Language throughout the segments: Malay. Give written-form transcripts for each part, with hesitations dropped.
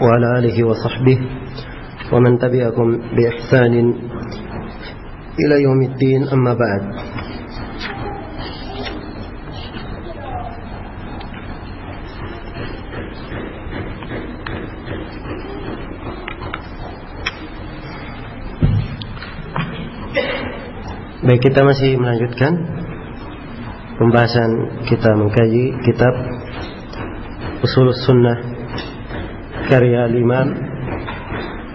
وعلى آله وصحبه ومن تبعكم بإحسان إلى يوم الدين. أما بعد. Baik, kita masih melanjutkan pembahasan kita mengkaji kitab Ushulus Sunnah karya Imam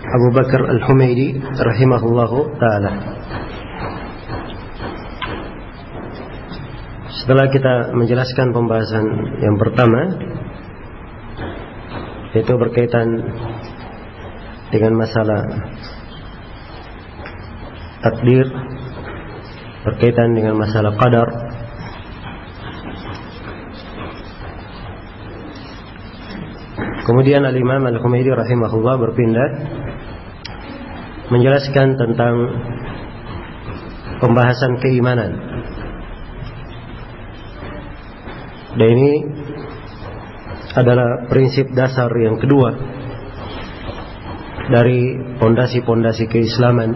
Abu Bakar Al-Humaidi rahimahullahu ta'ala. Setelah kita menjelaskan pembahasan yang pertama, yaitu berkaitan dengan masalah takdir, berkaitan dengan masalah qadar, kemudian Al-Imam Al-Humaidi rahimahullah berpindah menjelaskan tentang pembahasan keimanan. Dan ini adalah prinsip dasar yang kedua dari pondasi-pondasi keislaman,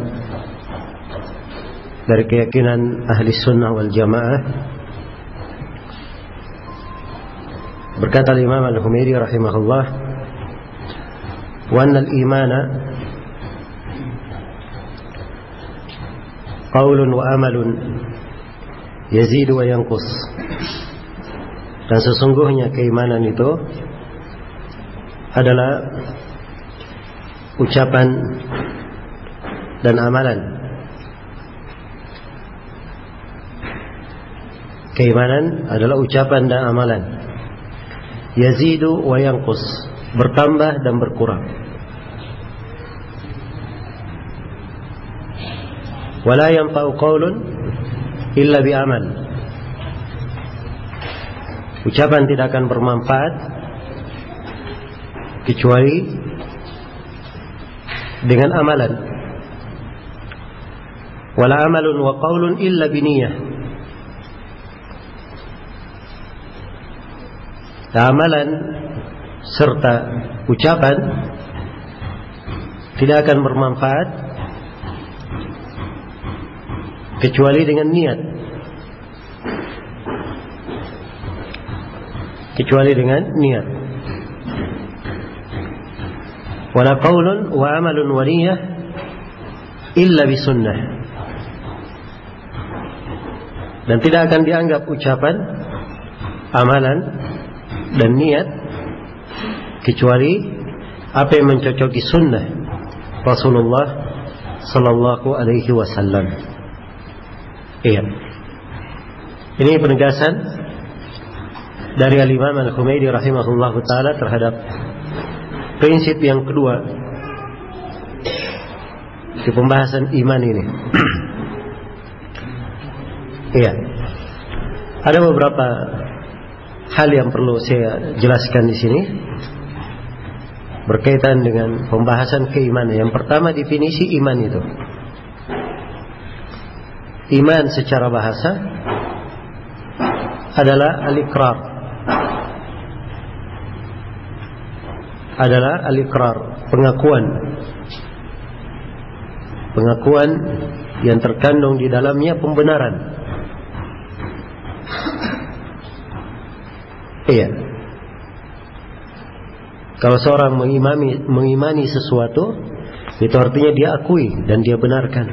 dari keyakinan ahli sunnah wal jamaah. Berkata Imam Al-Humaidi rahimahullah, wa anna al-imana qaulun wa amalun yazidu wa yanqus. Dan sesungguhnya keimanan itu adalah ucapan dan amalan. Keimanan adalah ucapan dan amalan. Yazidu wa yanqus, bertambah dan berkurang. Wala yanfa'u qaulun illa bi amal. Ucapan tidak akan bermanfaat kecuali dengan amalan. Wala amalun wa qaulun illa bi niyyah. Amalan serta ucapan tidak akan bermanfaat kecuali dengan niat, kecuali dengan niat. Wala qaulun wa amalun wa niyyah illa bi sunnah. Dan tidak akan dianggap ucapan, amalan dan niat kecuali apa yang mencocoki sunnah Rasulullah sallallahu alaihi wasallam. Iya. Ini penegasan dari Al-Imam Al-Humaidi rahimahullah ta'ala terhadap prinsip yang kedua di pembahasan iman ini. Iya. Ada beberapa hal yang perlu saya jelaskan di sini berkaitan dengan pembahasan keimanan. Yang pertama, definisi iman itu. Iman secara bahasa adalah al-iqrar. Adalah al-iqrar, pengakuan. Pengakuan yang terkandung di dalamnya pembenaran. Iya. Kalau seorang mengimani sesuatu, itu artinya dia akui dan dia benarkan.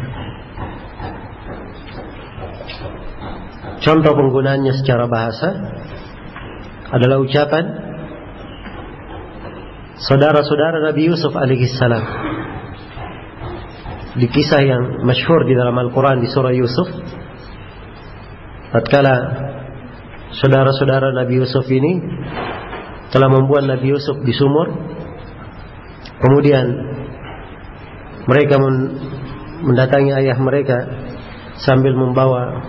Contoh penggunaannya secara bahasa adalah ucapan saudara-saudara Nabi Yusuf alaihissalam. Di kisah yang masyhur di dalam Al-Quran di surah Yusuf, tatkala saudara-saudara Nabi Yusuf ini telah membuat Nabi Yusuf di sumur, kemudian mereka mendatangi ayah mereka sambil membawa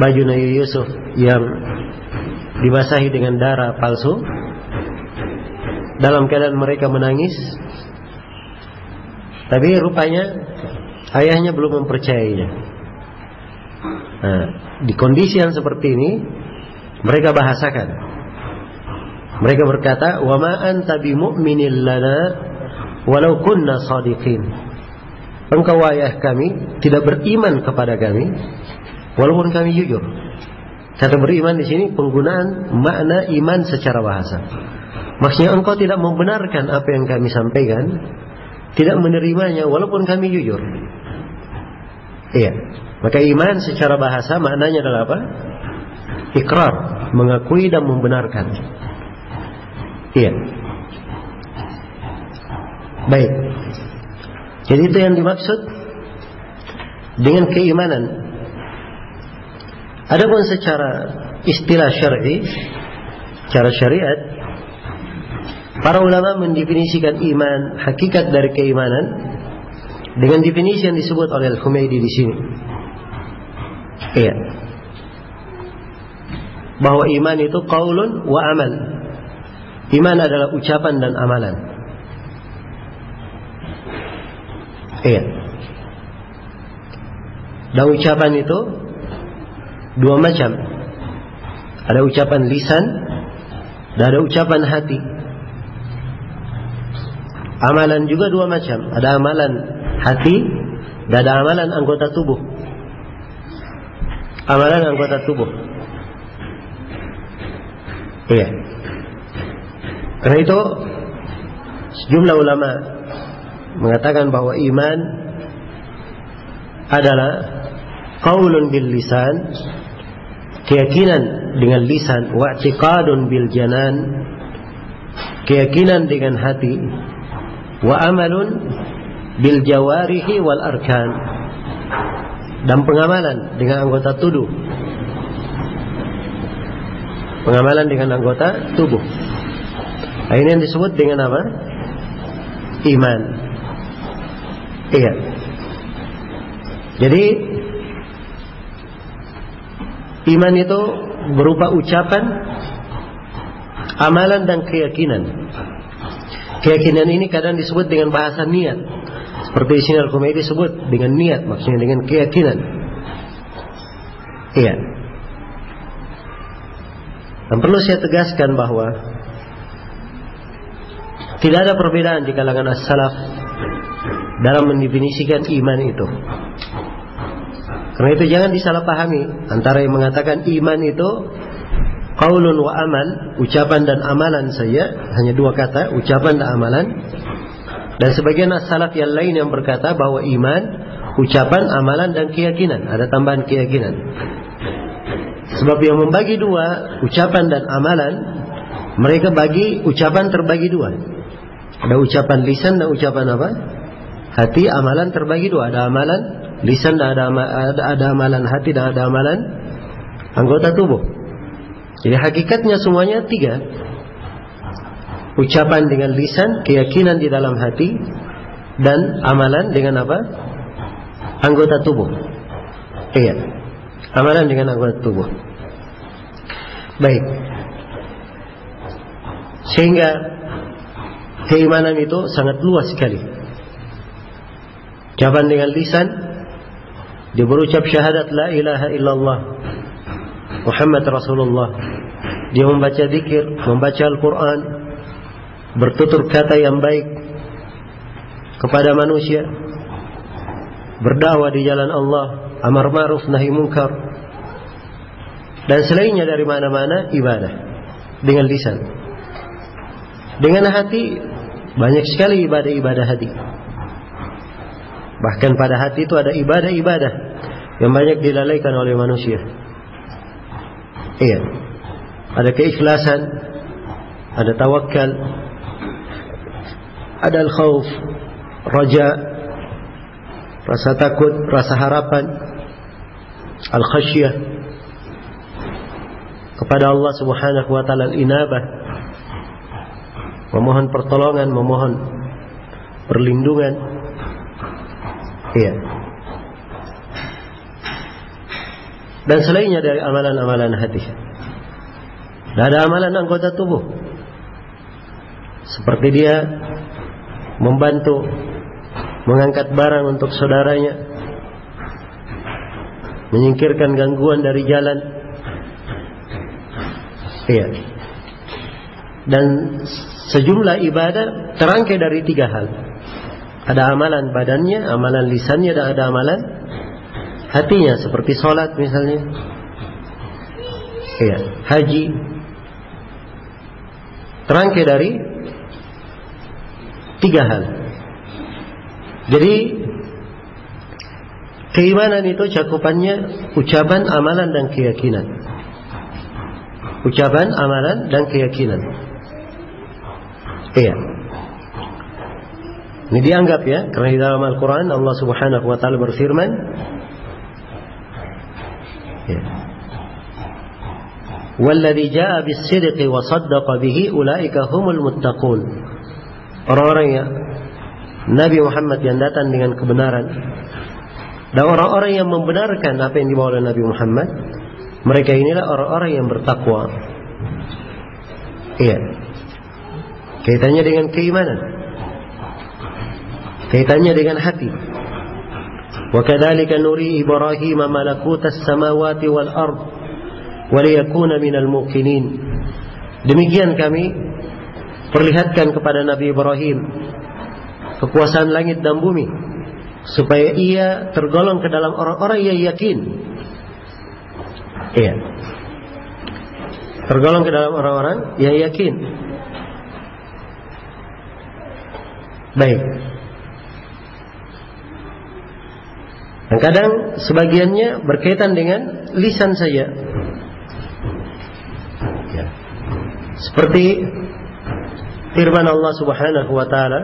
baju Nabi Yusuf yang dibasahi dengan darah palsu, dalam keadaan mereka menangis. Tapi rupanya ayahnya belum mempercayainya. Nah, di kondisi yang seperti ini mereka bahasakan. Mereka berkata, "Wa ma anta bimu'minin lana walau kunna shadiqin. Engkau ayah kami tidak beriman kepada kami walaupun kami jujur. Kata beriman di sini penggunaan makna iman secara bahasa. Maksudnya engkau tidak membenarkan apa yang kami sampaikan, tidak menerimanya walaupun kami jujur. Iya. Maka iman secara bahasa maknanya adalah apa? Ikrar, mengakui dan membenarkan. Iya. Baik. Jadi itu yang dimaksud dengan keimanan. Adapun secara istilah syar'i, cara syariat, para ulama mendefinisikan iman, hakikat dari keimanan dengan definisi yang disebut oleh Al-Humaydi di sini. Iya. Bahwa iman itu qaulun wa amal. Iman adalah ucapan dan amalan. Iya. Dan ucapan itu dua macam. Ada ucapan lisan dan ada ucapan hati. Amalan juga dua macam. Ada amalan hati dan ada amalan anggota tubuh. Amalan anggota tubuh. Iya. Karena itu sejumlah ulama mengatakan bahwa iman adalah qaulun bil lisan, keyakinan dengan lisan, wa i'tiqadun bil janan, keyakinan dengan hati, wa amalun bil jawarihi wal arkan, dan pengamalan dengan anggota tubuh. Pengamalan dengan anggota tubuh. Nah, ini yang disebut dengan apa? Iman. Iya. Jadi iman itu berupa ucapan, amalan dan keyakinan. Keyakinan ini kadang disebut dengan bahasa niat. Seperti di sini Al-Humaydi disebut dengan niat, maksudnya dengan keyakinan. Iya. Dan perlu saya tegaskan bahwa tidak ada perbedaan di kalangan as-salaf dalam mendefinisikan iman itu. Karena itu jangan disalahpahami antara yang mengatakan iman itu qaulun wa amal, ucapan dan amalan saja, hanya dua kata, ucapan dan amalan. Dan sebagian as-salaf yang lain yang berkata bahwa iman, ucapan, amalan dan keyakinan, ada tambahan keyakinan. Sebab yang membagi dua, ucapan dan amalan, mereka bagi ucapan terbagi dua. Ada ucapan lisan dan ucapan apa? Hati. Amalan terbagi dua. Ada amalan lisan dan ada amalan hati dan ada amalan anggota tubuh. Jadi hakikatnya semuanya tiga. Ucapan dengan lisan, keyakinan di dalam hati, dan amalan dengan apa? Anggota tubuh. Iya. Amalan dengan anggota tubuh. Baik. Sehingga keimanan itu sangat luas sekali. Ucapan dengan lisan, dia berucap syahadat la ilaha illallah Muhammad Rasulullah. Dia membaca zikir, membaca Al-Quran, bertutur kata yang baik kepada manusia, berdakwah di jalan Allah, amar ma'ruf nahi munkar, dan selainnya dari mana-mana ibadah dengan lisan. Dengan hati banyak sekali ibadah-ibadah hati. Bahkan pada hati itu ada ibadah-ibadah yang banyak dilalaikan oleh manusia. Iya. Ada keikhlasan, ada tawakal, ada al-khauf, raja, rasa takut, rasa harapan, al-khasyah kepada Allah Subhanahu wa taala, al-inabah, memohon pertolongan, memohon perlindungan. Iya. Dan selainnya dari amalan-amalan hati. Dan ada amalan anggota tubuh. Seperti dia membantu mengangkat barang untuk saudaranya, menyingkirkan gangguan dari jalan. Iya. Dan sejumlah ibadah terangkai dari tiga hal. Ada amalan badannya, amalan lisannya, dan ada amalan hatinya, seperti sholat misalnya, ya, haji. Terangkai dari 3 hal. Jadi keimanan itu cakupannya ucapan, amalan, dan keyakinan. Ucapan, amalan, dan keyakinan. Iya. Ini dianggap ya, karena di dalam Al-Quran Allah Subhanahu wa Ta'ala berfirman, ya, "Walladzi jaa'a bis-sidqi wa saddaqa bihi ulaika humul muttaqun." Orang-orang ya Nabi Muhammad yang datang dengan kebenaran, dan orang-orang yang membenarkan apa yang dibawa oleh Nabi Muhammad, mereka inilah orang-orang yang bertakwa. Iya. Kaitannya dengan keimanan, kaitannya dengan hati. Wa kadzalika nuri Ibrahim malakutas samawati wal ard wa liyakuna minal muqinin. Demikian kami perlihatkan kepada Nabi Ibrahim kekuasaan langit dan bumi, supaya ia tergolong ke dalam orang-orang yang yakin. Iya. Tergolong ke dalam orang-orang yang yakin. Baik. Dan kadang sebagiannya berkaitan dengan lisan saja. Ya. Seperti firman Allah Subhanahu wa Ta'ala,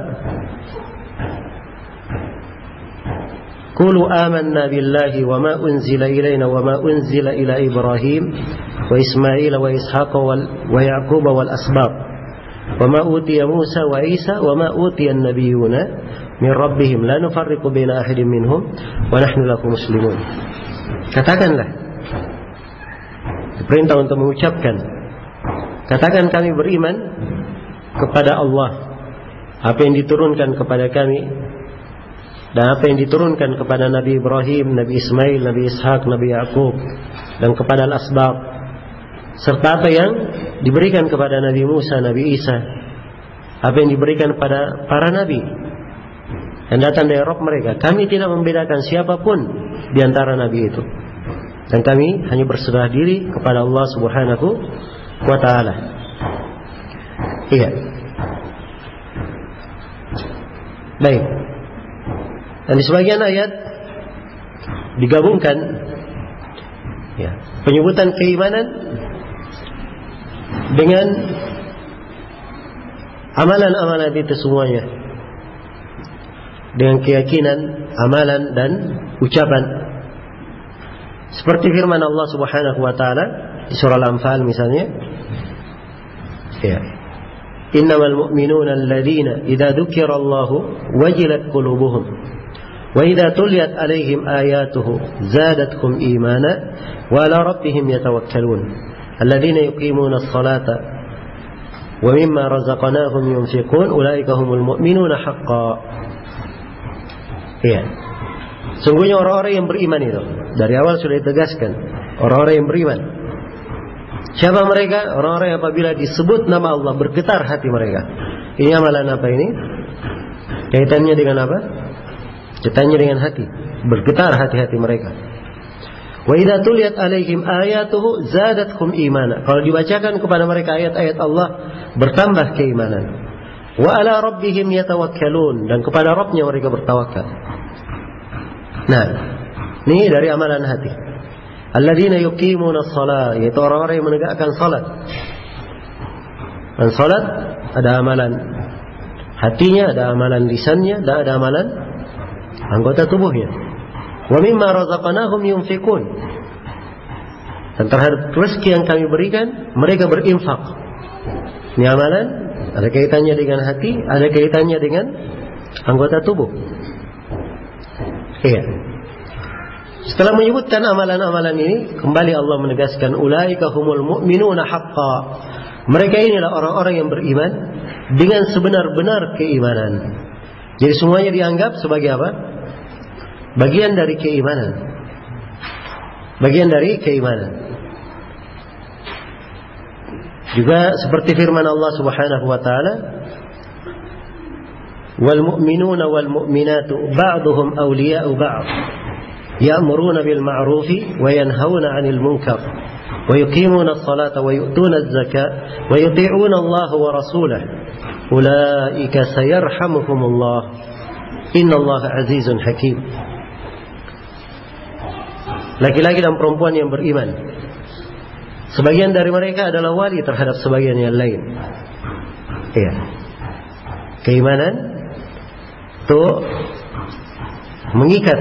"Qulu amanna billahi wa ma unzila ilayna wa ma unzila ila Ibrahim wa Ismail wa Ishaq wa Yaqub wal asbab wa ma utiya Musa wa Isa wa ma utiya an-nabiyyuna min rabbihim la nufarriqu baina ahadin minhum wa nahnu lahu muslimun." Katakanlah, diperintah untuk mengucapkan, katakan kami beriman kepada Allah, apa yang diturunkan kepada kami dan apa yang diturunkan kepada Nabi Ibrahim, Nabi Ismail, Nabi Ishaq, Nabi Yaqub, dan kepada al-asbab, serta apa yang diberikan kepada Nabi Musa, Nabi Isa, apa yang diberikan kepada para nabi yang datang dari Rabb mereka. Kami tidak membedakan siapapun di antara nabi itu, dan kami hanya berserah diri kepada Allah Subhanahu wa Ta'ala. Iya. Baik. Dan di sebagian ayat digabungkan ya, penyebutan keimanan dengan amalan-amalan itu semuanya, dengan keyakinan, amalan, dan ucapan. Seperti firman Allah Subhanahu wa Ta'ala di surah Al-Anfal misalnya, ya, "Innamal mu'minuna alladzina idza dzukira Allahu wajilat qulubuhum wa idza tuliyat 'alaihim ayatuhu zadatkum imana wa 'ala rabbihim yatawakkalun alladzina yuqimuna as-salata wa mimma razaqnahum yunfiqun ulaika humul mu'minuna haqqan." Ya. Sungguhnya orang-orang yang beriman itu dari awal sudah ditegaskan, orang-orang yang beriman. Siapa mereka? Orang-orang yang apabila disebut nama Allah bergetar hati mereka. Ini amalan apa ini? Kaitannya dengan apa? Kaitannya dengan hati. Bergetar hati-hati mereka. Wa idza tuliyat alaihim ayatuhu zadatkum imana. Kalau dibacakan kepada mereka ayat-ayat Allah, bertambah keimanan. Wa ala rabbihim yatawakkalun, dan kepada Rabbnya mereka bertawakal. Nah, ini dari amalan hati. Alladzina yuqimuna as-shalah, yaitu orang-orang yang menegakkan salat. Dan salat ada amalan hatinya, ada amalan lisannya, dan ada amalan anggota tubuhnya. Wa mimma razaqnahum yunfiqun, dan terhadap rezeki yang kami berikan mereka berinfak. Ini amalan, ada kaitannya dengan hati, ada kaitannya dengan anggota tubuh. Iya. Setelah menyebutkan amalan-amalan ini, kembali Allah menegaskan, ulaika humul mu'minuna haqqan. Mereka inilah orang-orang yang beriman dengan sebenar-benar keimanan. Jadi semuanya dianggap sebagai apa? Bagian dari keimanan. Bagian dari keimanan. Juga seperti firman Allah Subhanahu wa Ta'ala, wal mu'minuna wal mu'minatu ba'duhum awliya'u ba'd ya'muruna bil ma'rufi wa yanhauna 'anil munkar wa yuqimuna as-salata wa yu'tuna az-zakata wa yuti'una Allah wa rasulahu ulaika sayarhamuhumullah innallaha 'azizun hakim. Laki-laki dan perempuan yang beriman, sebagian dari mereka adalah wali terhadap sebagian yang lain. Iya. Keimanan itu mengikat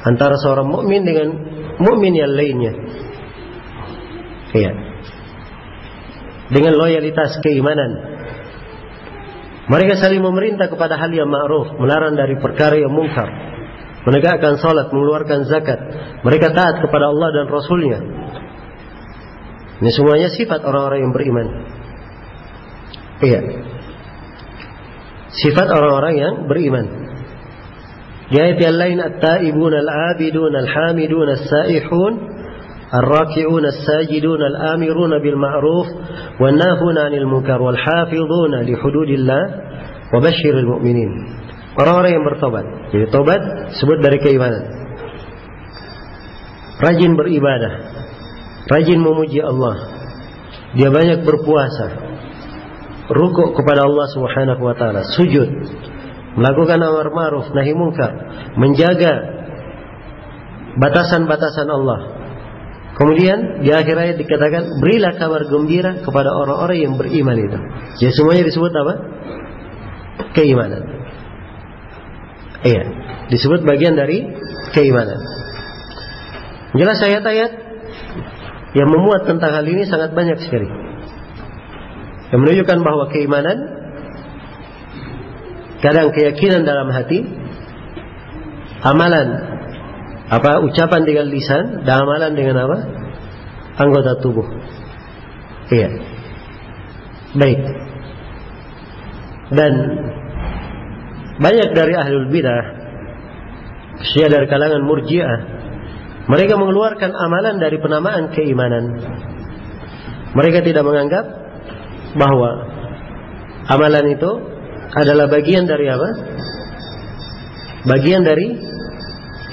antara seorang mukmin dengan mukmin yang lainnya. Iya. Dengan loyalitas keimanan. Mereka saling memerintah kepada hal yang ma'ruf, melarang dari perkara yang mungkar, menegakkan salat, mengeluarkan zakat. Mereka taat kepada Allah dan Rasulnya. Ini semuanya sifat orang-orang yang beriman. Iya. Sifat orang-orang yang beriman. Di ayat yang lain, at-taibun al-abidun al-hamidun as-saihun ar-raki'un as-sajidun al-amirun bil ma'ruf wan-nahuna 'anil munkar wal hafizuna li hududillah wa basyiril mu'minin. Orang-orang yang bertobat. Jadi tobat sebut dari keimanan. Rajin beribadah, rajin memuji Allah. Dia banyak berpuasa, rukuk kepada Allah Subhanahu wa taala, sujud, melakukan amar ma'ruf nahi munkar, menjaga batasan-batasan Allah. Kemudian di akhir ayat dikatakan, berilah kabar gembira kepada orang-orang yang beriman itu. Jadi semuanya disebut apa? Keimanan. Iya, disebut bagian dari keimanan. Jelas ayat-ayat yang memuat tentang hal ini sangat banyak sekali, yang menunjukkan bahwa keimanan kadang keyakinan dalam hati, amalan apa ucapan dengan lisan, dan amalan dengan apa? Anggota tubuh. Iya. Baik. Dan banyak dari ahlul bidah, khususnya dari kalangan murji'ah, mereka mengeluarkan amalan dari penamaan keimanan. Mereka tidak menganggap bahwa amalan itu adalah bagian dari apa? Bagian dari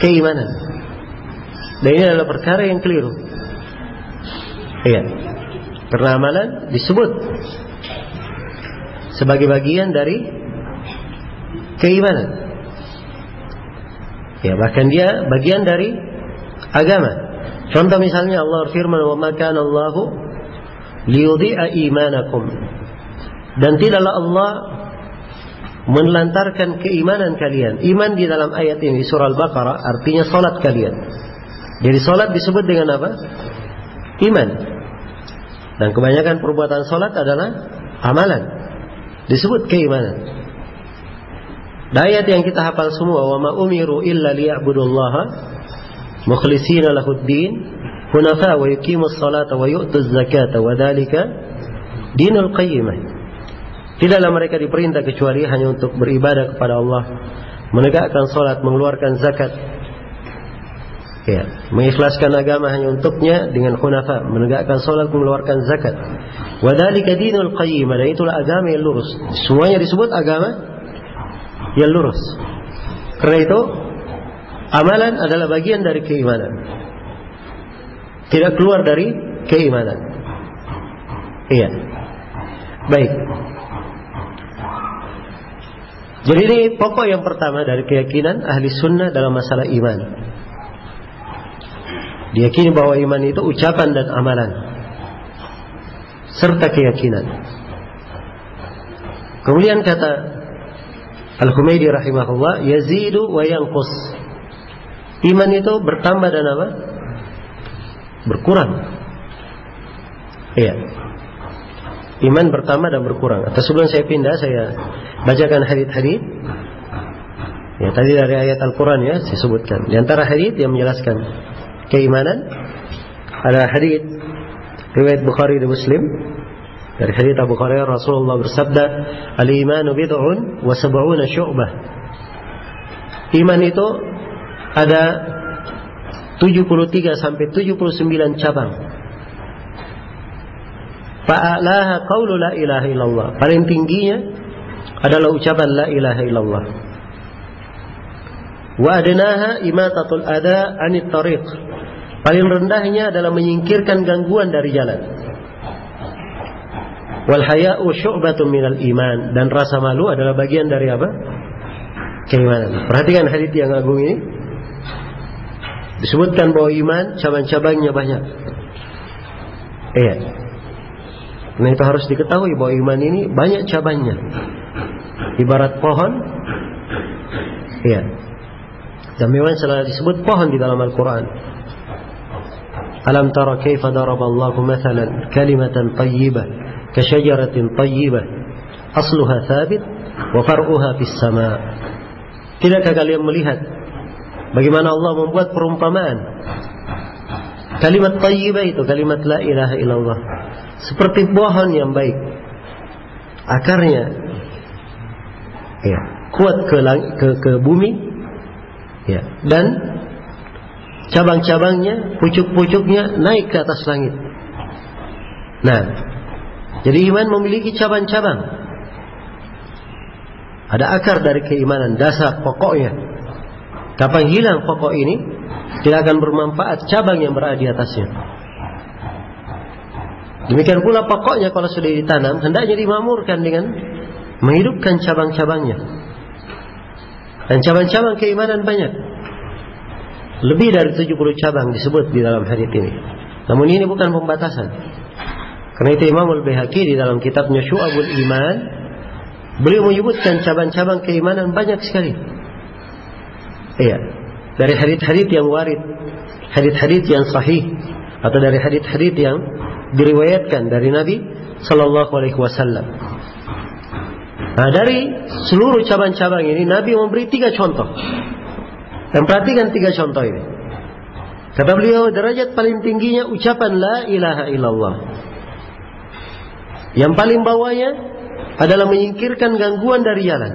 keimanan. Dan ini adalah perkara yang keliru. Iya. Karena amalan disebut sebagai bagian dari keimanan. Ya, bahkan dia bagian dari agama. Contoh misalnya Allah firman, "Wa ma kana Allahu liyudhi'a imanakum." Dan tidaklah Allah menelantarkan keimanan kalian. Iman di dalam ayat ini surah Al-Baqarah artinya salat kalian. Jadi salat disebut dengan apa? Iman. Dan kebanyakan perbuatan salat adalah amalan, disebut keimanan. Ayat yang kita hafal semua, wa ma umiru illa liya'budullaha mukhlishina lahuddin hunafa wa yuqimus salata wa yu'tuz zakata wa dzalika dinul qayyimah. Tidaklah mereka diperintah kecuali hanya untuk beribadah kepada Allah, menegakkan salat, mengeluarkan zakat. Ya, mengikhlaskan agama hanya untuknya dengan hunafa, menegakkan salat, mengeluarkan zakat. Wa dzalika dinul qayyimah, dan itulah agama yang lurus. Semuanya disebut agama yang lurus. Karena itu amalan adalah bagian dari keimanan, tidak keluar dari keimanan. Iya. Baik. Jadi ini pokok yang pertama dari keyakinan ahli sunnah dalam masalah iman. Diyakini bahwa iman itu ucapan dan amalan serta keyakinan. Kemudian kata Al-Humaydi rahimahullah, yazidu wa yanqus. Iman itu bertambah dan apa? Berkurang. Iya. Iman bertambah dan berkurang. Atau sebelum saya pindah, saya bacakan hadits-hadits. Ya, tadi dari ayat Al-Quran ya, saya sebutkan. Di antara hadits yang menjelaskan keimanan, ada hadits riwayat Bukhari dan Muslim. Dari hadits Abu Hurairah, Rasulullah bersabda, "Al-imanu bid'un wa sab'una syu'bah." Iman itu ada 73 sampai 79 cabang. Fa'alaha qaulu la ilaha illallah. Paling tingginya adalah ucapan la ilaha illallah. Wa adnaha imatatul adha 'anit tariq. Paling rendahnya adalah menyingkirkan gangguan dari jalan. Wal haya'u syu'batun minal iman, dan rasa malu adalah bagian dari apa? Keimanan. Perhatikan hadits yang agung ini. Disebutkan bahwa iman cabang-cabangnya banyak. Iya. Nah, itu harus diketahui bahwa iman ini banyak cabangnya. Ibarat pohon. Iya. Dan memang selalu disebut pohon di dalam Al-Quran. Alam tara kaifa daraballahu mathalan kalimatan tayyibah kasyajaratin tayyibah asluha thabit wa far'uha fis sama'. Tidakkah kalian melihat bagaimana Allah membuat perumpamaan kalimat tayyibah itu, kalimat la ilaha illallah, seperti pohon yang baik, akarnya ya kuat ke bumi ya, dan cabang-cabangnya, pucuk-pucuknya naik ke atas langit. Nah, jadi iman memiliki cabang-cabang. Ada akar dari keimanan, dasar pokoknya. Kapan hilang pokok ini, tidak akan bermanfaat cabang yang berada di atasnya. Demikian pula pokoknya kalau sudah ditanam, hendaknya dimakmurkan dengan menghidupkan cabang-cabangnya. Dan cabang-cabang keimanan banyak. Lebih dari 70 cabang disebut di dalam hadits ini. Namun ini bukan pembatasan. Karena itu Imam Al-Baihaqi di dalam kitabnya Syu'abul Iman, beliau menyebutkan cabang-cabang keimanan banyak sekali. Iya. Dari hadits-hadits yang warid, hadits-hadits yang sahih, atau dari hadits-hadits yang diriwayatkan dari Nabi Sallallahu Alaihi Wasallam. Nah, dari seluruh cabang-cabang ini Nabi memberi 3 contoh. Dan perhatikan 3 contoh ini. Kata beliau, derajat paling tingginya ucapan la ilaha illallah. Yang paling bawahnya adalah menyingkirkan gangguan dari jalan.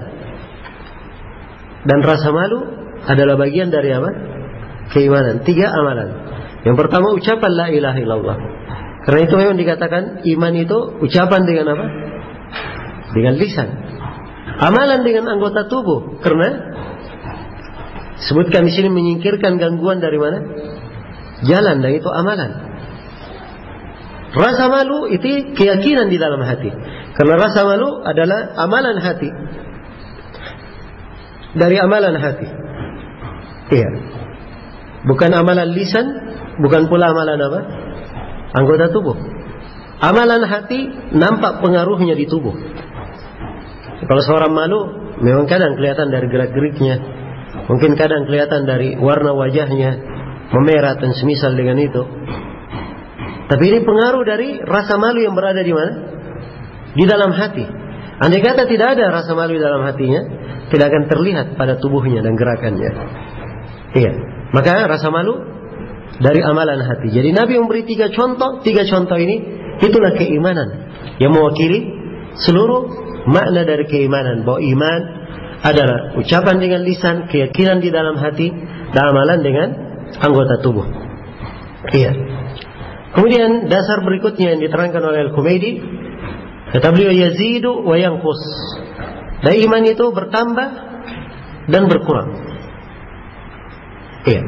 Dan rasa malu adalah bagian dari apa? Keimanan. 3 amalan. Yang pertama ucapan la ilaha illallah. Karena itu memang dikatakan iman itu ucapan dengan apa? Dengan lisan. Amalan dengan anggota tubuh. Karena sebutkan di sini menyingkirkan gangguan dari mana? Jalan, dan itu amalan. Rasa malu itu keyakinan di dalam hati. Karena rasa malu adalah amalan hati. Dari amalan hati. Iya. Bukan amalan lisan, bukan pula amalan apa? Anggota tubuh. Amalan hati nampak pengaruhnya di tubuh. Kalau seorang malu, memang kadang kelihatan dari gerak-geriknya. Mungkin kadang kelihatan dari warna wajahnya memerah dan semisal dengan itu. Tapi ini pengaruh dari rasa malu yang berada di mana? Di dalam hati. Andai kata tidak ada rasa malu di dalam hatinya, tidak akan terlihat pada tubuhnya dan gerakannya. Iya. Maka rasa malu dari amalan hati. Jadi Nabi memberi 3 contoh. 3 contoh ini itulah keimanan yang mewakili seluruh makna dari keimanan. Bahwa iman adalah ucapan dengan lisan, keyakinan di dalam hati, dan amalan dengan anggota tubuh. Iya. Kemudian dasar berikutnya yang diterangkan oleh Al-Humaydi, kata beliau, yazidu wa yanqus. Dan iman itu bertambah dan berkurang. Iya.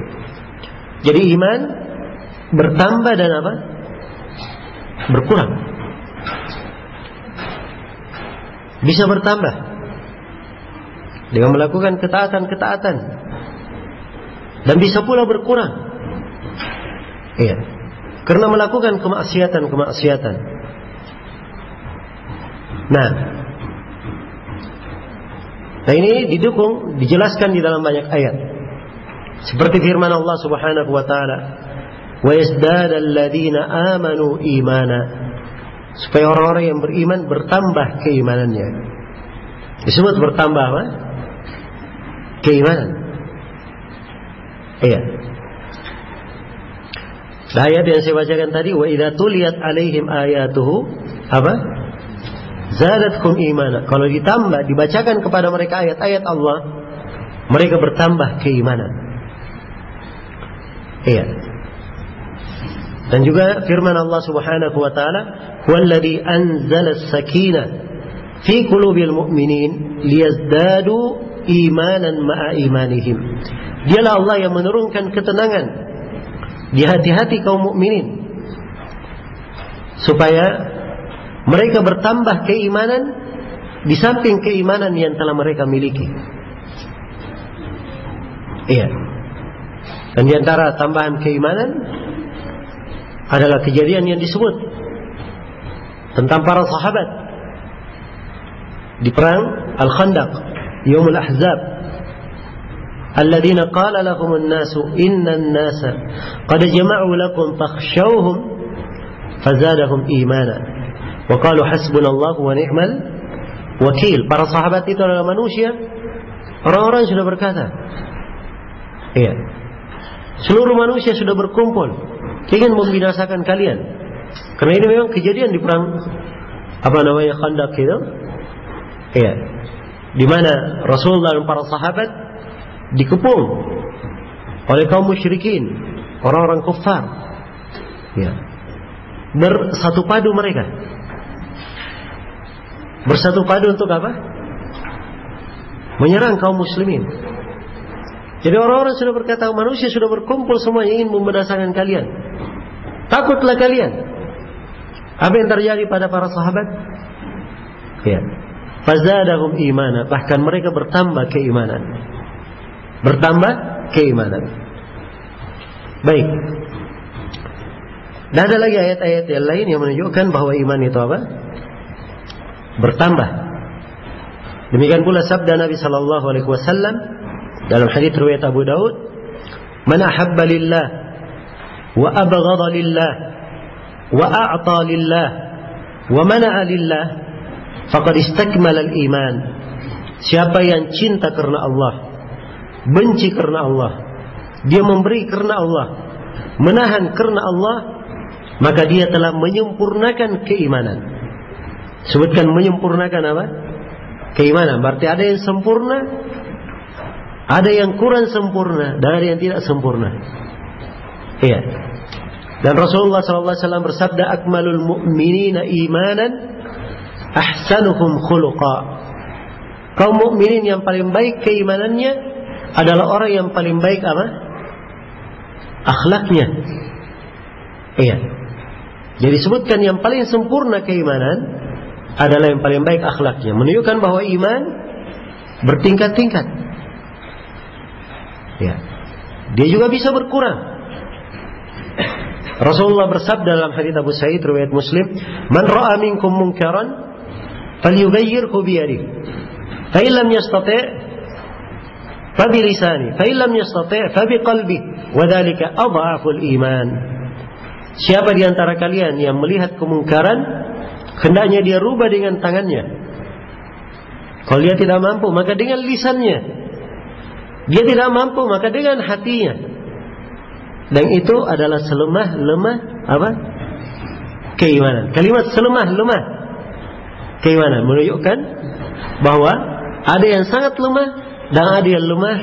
Jadi iman bertambah dan apa? Berkurang. Bisa bertambah dengan melakukan ketaatan-ketaatan, dan bisa pula berkurang. Iya. Karena melakukan kemaksiatan-kemaksiatan. Nah, ini didukung, dijelaskan di dalam banyak ayat. Seperti firman Allah Subhanahu wa taala, "Wa yazdada alladziina aamanu iimana." Supaya orang-orang yang beriman bertambah keimanannya. Disebut bertambah apa? Keimanan. Iya. Nah, ayat yang saya bacakan tadi, wa idza tuliyat alaihim ayatuhu apa? Zadatkum imana. Kalau ditambah, dibacakan kepada mereka ayat-ayat Allah, mereka bertambah keimanan. Iya. Dan juga firman Allah Subhanahu wa taala, "Walladzi anzala as-sakinah fi qulubil mu'minin liyazdadu imanan ma'a imanihim. Dialah Allah yang menurunkan ketenangan di hati-hati kaum mukminin supaya mereka bertambah keimanan di samping keimanan yang telah mereka miliki. Iya. Dan di antara tambahan keimanan adalah kejadian yang disebut tentang para sahabat di perang Al-Khandaq, Yaumul Ahzab. Alladzina qala lahum an-nasu innan nasa qad jama'u lakum fakhshawhum fazadahum imana wa qalu hasbunallahu wa ni'mal wakil. Para sahabat itu adalah manusia, orang-orang sudah berkata, iya, seluruh manusia sudah berkumpul ingin membinasakan kalian. Karena ini memang kejadian di perang Khandaq itu. Iya. Di mana Rasulullah dan para sahabat dikepung oleh kaum musyrikin, orang-orang kufar. Ya. Bersatu padu mereka. Bersatu padu untuk apa? Menyerang kaum muslimin. Jadi orang-orang sudah berkata, manusia sudah berkumpul semua ingin membinasakan kalian. Takutlah kalian. Apa yang terjadi pada para sahabat? Ya. Fazadahum imana, bahkan mereka bertambah keimanan. Bertambah keimanan. Baik. Dan ada lagi ayat-ayat yang lain yang menunjukkan bahwa iman itu apa? Bertambah. Demikian pula sabda Nabi sallallahu alaihi wasallam dalam hadits riwayat Abu Daud, "Man ahabba lillah wa abghadha lillah wa a'ta lillah wa mana'a lillah faqad istakmala al-iman." Siapa yang cinta karena Allah, benci karena Allah, dia memberi karena Allah, menahan karena Allah, maka dia telah menyempurnakan keimanan. Sebutkan menyempurnakan apa? Keimanan. Berarti ada yang sempurna, ada yang kurang sempurna, dan ada yang tidak sempurna. Iya. Dan Rasulullah SAW bersabda, "Akmalul mu'minina imanan, ahsanuhum khuluqa." Kaum mukminin yang paling baik keimanannya adalah orang yang paling baik apa? Akhlaknya. Iya. Jadi sebutkan yang paling sempurna keimanan adalah yang paling baik akhlaknya, menunjukkan bahwa iman bertingkat-tingkat. Ya. Dia juga bisa berkurang. Rasulullah bersabda dalam hadits Abu Sa'id riwayat Muslim, "Man ra'a minkum munkaran falyughayyirhu bi yadihi, fa in lam yastati' fa bi lisanihi, fa in lam yastati' fa bi qalbihi, wa dzalika adhaful iman." Siapa di antara kalian yang melihat kemungkaran, hendaknya dia rubah dengan tangannya. Kalau dia tidak mampu, maka dengan lisannya. Dia tidak mampu, maka dengan hatinya. Dan itu adalah selemah-lemah apa? Keimanan. Kalimat selemah-lemah keimanan menunjukkan bahwa ada yang sangat lemah dan ada yang lemah,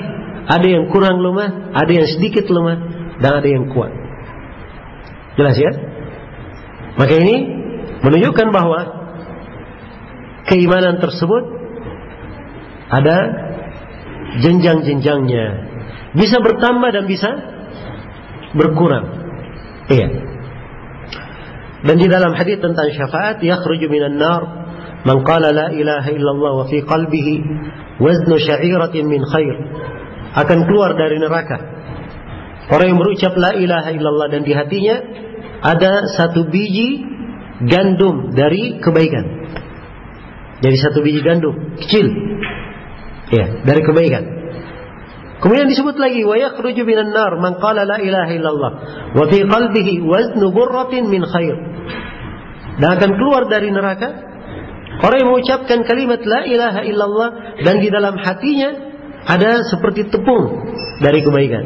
ada yang kurang lemah, ada yang sedikit lemah dan ada yang kuat. Jelas ya? Maka ini menunjukkan bahwa keimanan tersebut ada jenjang-jenjangnya, bisa bertambah dan bisa berkurang. Iya. Dan di dalam hadis tentang syafaat, yakhruju minan nar man qala la ilaha illallah wa fi qalbihi waznu sya'iratin min khair. Akan keluar dari neraka orang yang berucap la ilaha illallah dan di hatinya ada satu biji gandum dari kebaikan. Jadi satu biji gandum kecil, ya, dari kebaikan. Kemudian disebut lagi, wa yakhruju minan nar man qala la ilaha illallah wa fi qalbihi waznu burratin min khair. Dan akan keluar dari neraka orang yang mengucapkan kalimat la ilaha illallah dan di dalam hatinya ada seperti tepung dari kebaikan.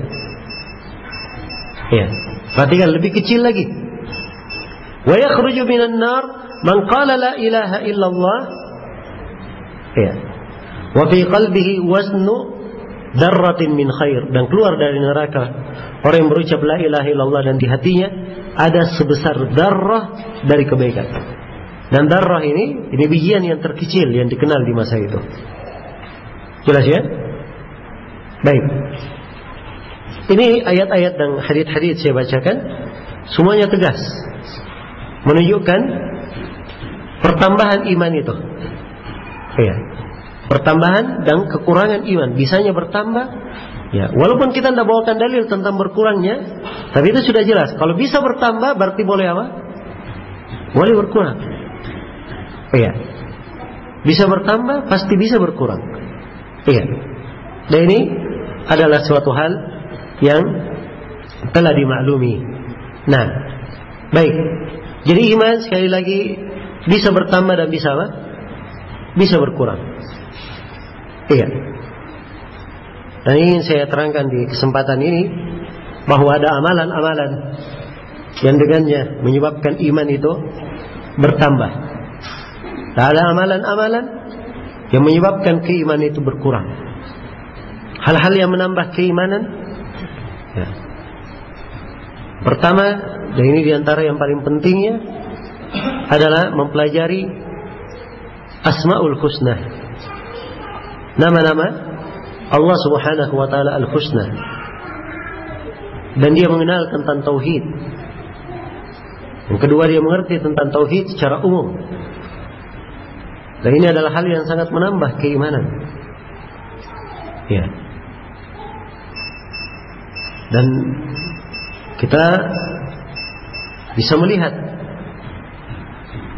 Ya, perhatikan lebih kecil lagi. Wa yakhruju minan nar man qala la ilaha illallah, ya, wa fi qalbihi waznu darratin min khair. Dan keluar dari neraka orang yang berucap la ilaha illallah dan di hatinya ada sebesar darrah dari kebaikan. Dan darrah ini bijian yang terkecil yang dikenal di masa itu. Jelas ya? Baik. Ini ayat-ayat dan hadits-hadits saya bacakan, semuanya tegas menunjukkan pertambahan iman itu. Ya. Pertambahan dan kekurangan iman bisanya bertambah. Ya, walaupun kita tidak bawakan dalil tentang berkurangnya, tapi itu sudah jelas. Kalau bisa bertambah berarti boleh apa? Boleh berkurang. Iya. Bisa bertambah, pasti bisa berkurang. Iya. Dan ini adalah suatu hal yang telah dimaklumi. Nah, baik. Jadi iman sekali lagi bisa bertambah dan bisa apa? Bisa berkurang. Iya. Dan ingin saya terangkan di kesempatan ini bahwa ada amalan-amalan yang dengannya menyebabkan iman itu bertambah. Dan ada amalan-amalan yang menyebabkan keimanan itu berkurang. Hal-hal yang menambah keimanan, ya. Pertama, dan ini diantara yang paling pentingnya adalah mempelajari Asmaul Husna, nama-nama Allah Subhanahu wa Ta'ala Al-Husna, dan dia mengenal tentang tauhid. Yang kedua, dia mengerti tentang tauhid secara umum. Dan ini adalah hal yang sangat menambah keimanan. Ya. Dan kita bisa melihat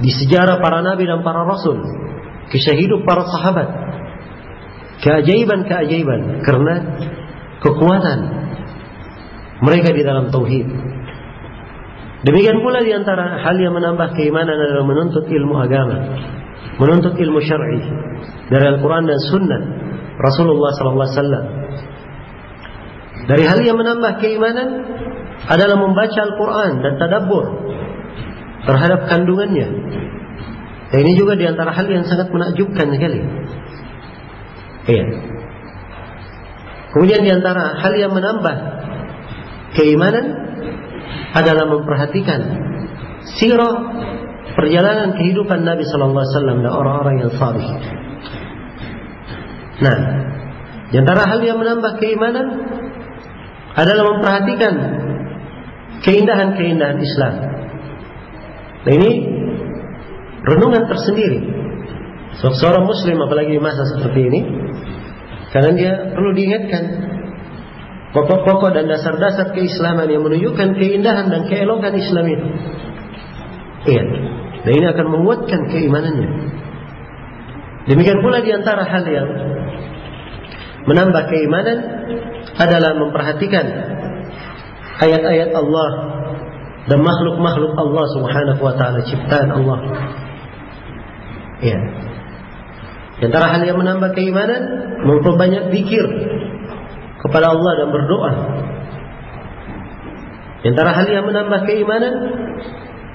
di sejarah para nabi dan para rasul, kisah hidup para sahabat, keajaiban-keajaiban karena kekuatan mereka di dalam tauhid. Demikian pula di antara hal yang menambah keimanan adalah menuntut ilmu agama, menuntut ilmu syar'i dari Al-Quran dan Sunnah Rasulullah SAW. Dari hal yang menambah keimanan adalah membaca Al-Quran dan tadabbur terhadap kandungannya. Dan ini juga di antara hal yang sangat menakjubkan sekali. Iya. Kemudian di antara hal yang menambah keimanan adalah memperhatikan sirah perjalanan kehidupan Nabi Sallallahu Alaihi Wasallam dan orang-orang yang salih. Nah, di antara hal yang menambah keimanan adalah memperhatikan keindahan-keindahan Islam. Nah, ini renungan tersendiri. Seorang Muslim apalagi di masa seperti ini, karena dia perlu diingatkan pokok-pokok dan dasar-dasar keislaman yang menunjukkan keindahan dan keelokan Islam itu. Iya. Dan ini akan menguatkan keimanannya. Demikian pula di antara hal yang menambah keimanan adalah memperhatikan ayat-ayat Allah dan makhluk-makhluk Allah Subhanahu wa Ta'ala, ciptaan Allah. Iya. Di antara hal yang menambah keimanan, memperbanyak zikir kepada Allah dan berdoa. Di antara hal yang menambah keimanan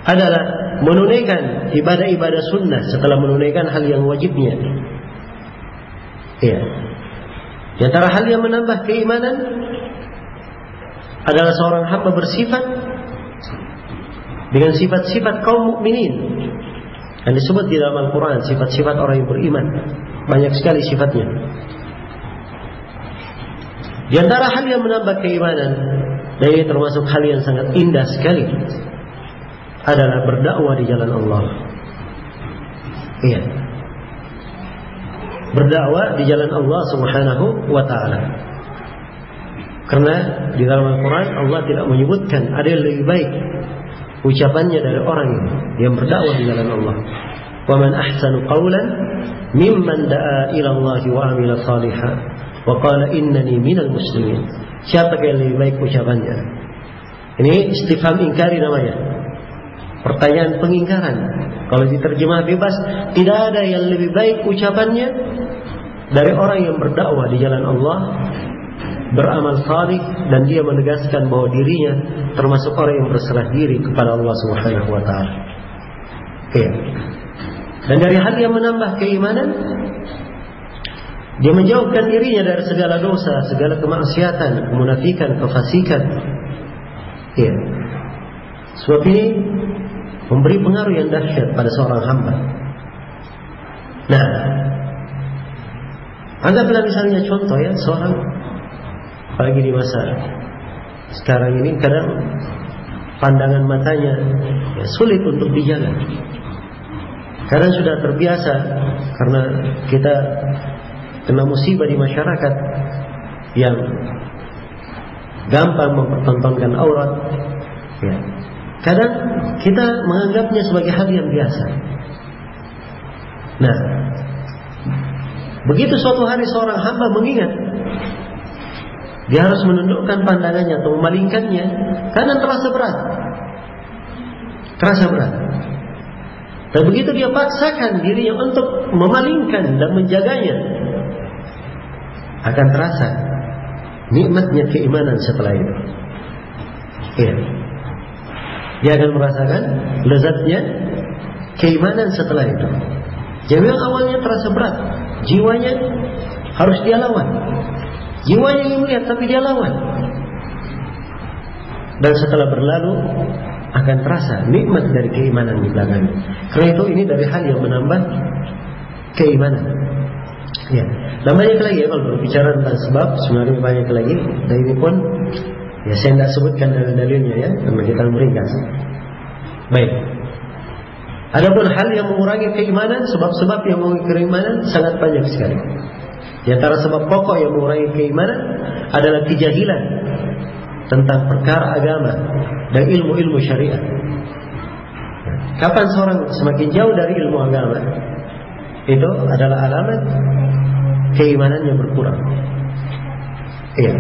adalah menunaikan ibadah-ibadah sunnah setelah menunaikan hal yang wajibnya. Ya. Di antara hal yang menambah keimanan adalah seorang hamba bersifat dengan sifat-sifat kaum mukminin yang disebut di dalam Al-Quran, sifat-sifat orang yang beriman. Banyak sekali sifatnya. Di antara hal yang menambah keimanan, dan ini termasuk hal yang sangat indah sekali, adalah berdakwah di jalan Allah. Iya. Berdakwah di jalan Allah Subhanahu wa Ta'ala. Karena di dalam Al-Quran Allah tidak menyebutkan ada yang lebih baik ucapannya dari orang yang berdakwah di jalan Allah. Wa man ahsanu qawlan mimman da'a ila Allah wa amila salihan wa qala innani minal muslimin. Siapa yang lebih baik ucapannya? Ini istifham ingkari namanya. Pertanyaan pengingkaran. Kalau diterjemah bebas, tidak ada yang lebih baik ucapannya dari orang yang berdakwah di jalan Allah, beramal salih, dan dia menegaskan bahwa dirinya termasuk orang yang berserah diri kepada Allah Subhanahu wa Ta'ala. Ya. Dan dari hal yang menambah keimanan, dia menjauhkan dirinya dari segala dosa, segala kemaksiatan, kemunafikan, kefasikan. Ya. Sebab ini memberi pengaruh yang dahsyat pada seorang hamba. Nah, anggaplah misalnya contoh ya, seorang, apalagi di masa sekarang ini kadang pandangan matanya ya, sulit untuk dijaga. Kadang sudah terbiasa karena kita kena musibah di masyarakat yang gampang mempertontonkan aurat ya. Kadang kita menganggapnya sebagai hal yang biasa. Nah, begitu suatu hari seorang hamba mengingat dia harus menundukkan pandangannya atau memalingkannya, karena terasa berat. Terasa berat. Dan begitu dia paksakan dirinya untuk memalingkan dan menjaganya, akan terasa nikmatnya keimanan setelah itu. Iya. Dia akan merasakan lezatnya keimanan setelah itu. Jadi yang awalnya terasa berat, jiwanya harus dia lawan. Jiwanya ingin melihat tapi dia lawan. Dan setelah berlalu akan terasa nikmat dari keimanan di belakangnya. Karena itu ini dari hal yang menambah keimanan. Ya, dan banyak lagi ya kalau berbicara tentang sebab, sebenarnya banyak lagi. Dan ini pun ya saya tidak sebutkan dalil-dalilnya ya, karena kita meringkas. Baik. Adapun hal yang mengurangi keimanan, sebab-sebab yang mengurangi keimanan sangat banyak sekali. Di antara sebab pokok yang mengurangi keimanan adalah kejahilan tentang perkara agama dan ilmu-ilmu syariat. Kapan seorang semakin jauh dari ilmu agama, itu adalah alamat keimanannya berkurang. Iya.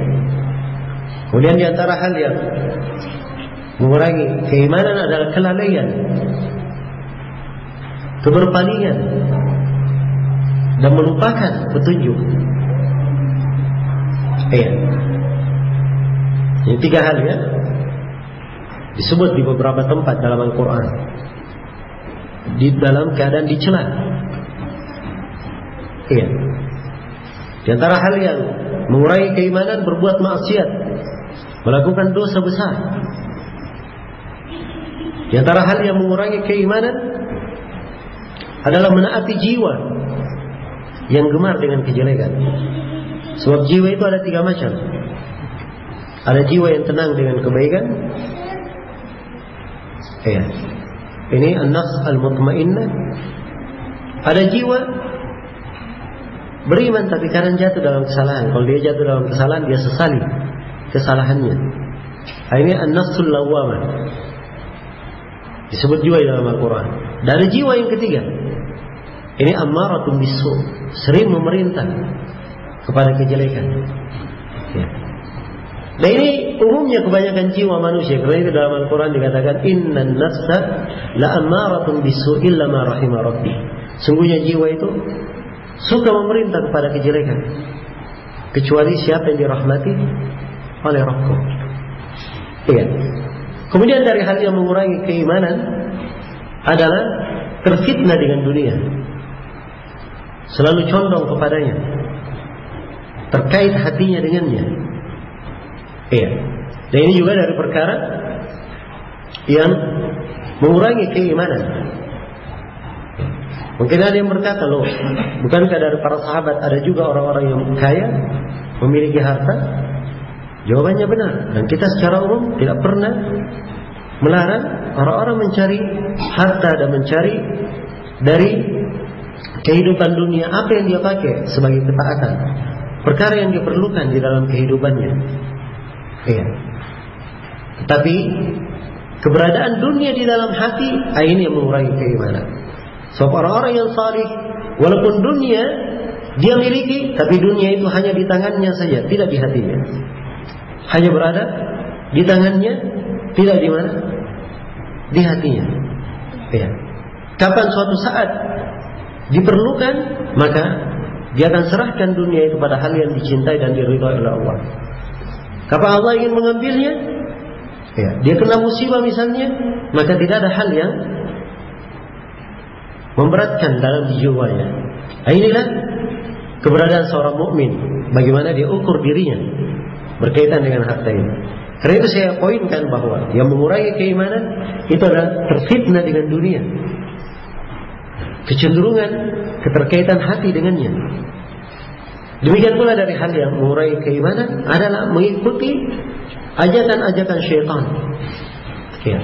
Kemudian di antara hal yang mengurangi keimanan adalah kelalaian, keberpalingan, dan melupakan petunjuk. Iya. Ini tiga hal ya, disebut di beberapa tempat dalam Al-Quran, di dalam keadaan dicela. Iya. Di antara hal yang mengurangi keimanan, berbuat maksiat, melakukan dosa besar. Di antara hal yang mengurangi keimanan adalah menaati jiwa yang gemar dengan kejelekan. Sebab jiwa itu ada tiga macam. Ada jiwa yang tenang dengan kebaikan. Ya. Ini an-nafs al-mutmainnah. Ada jiwa beriman tapi kadang jatuh dalam kesalahan. Kalau dia jatuh dalam kesalahan, dia sesali kesalahannya. Ini an-nafsul lawwamah, disebut juga dalam Al-Quran. Dan ada jiwa yang ketiga, ini ammaratun bisu, sering memerintah kepada kejelekan ya. Dan ini umumnya kebanyakan jiwa manusia. Karena itu dalam Al-Quran dikatakan innan nafsa la ammaratun bisu illa ma rahima rabbi. Sungguhnya jiwa itu suka memerintah kepada kejelekan, kecuali siapa yang dirahmati oleh Rabbku. Iya. Kemudian dari hal yang mengurangi keimanan adalah terfitnah dengan dunia, selalu condong kepadanya, terkait hatinya dengannya. Iya. Dan ini juga dari perkara yang mengurangi keimanan. Mungkin ada yang berkata, loh, bukankah dari para sahabat ada juga orang-orang yang kaya, memiliki harta? Jawabannya benar. Dan kita secara umum tidak pernah melarang orang-orang mencari harta dan mencari dari kehidupan dunia apa yang dia pakai sebagai ketaatan, perkara yang diperlukan di dalam kehidupannya. Iya. Tapi keberadaan dunia di dalam hati, ini yang mengurangi keimanan. Sebab orang-orang yang salih, walaupun dunia dia miliki, tapi dunia itu hanya di tangannya saja, tidak di hatinya. Hanya berada di tangannya, tidak di mana? Di hatinya. Ya. Kapan suatu saat diperlukan, maka dia akan serahkan dunia itu pada hal yang dicintai dan diridhai oleh Allah. Kapan Allah ingin mengambilnya, ya, dia kena musibah misalnya, maka tidak ada hal yang memberatkan dalam jiwanya. Inilah keberadaan seorang mukmin, bagaimana dia ukur dirinya berkaitan dengan harta ini. Karena itu saya poinkan bahwa yang mengurangi keimanan itu adalah terfitnah dengan dunia, kecenderungan keterkaitan hati dengannya. Demikian pula dari hal yang mengurangi keimanan adalah mengikuti ajakan-ajakan syaitan. Ya.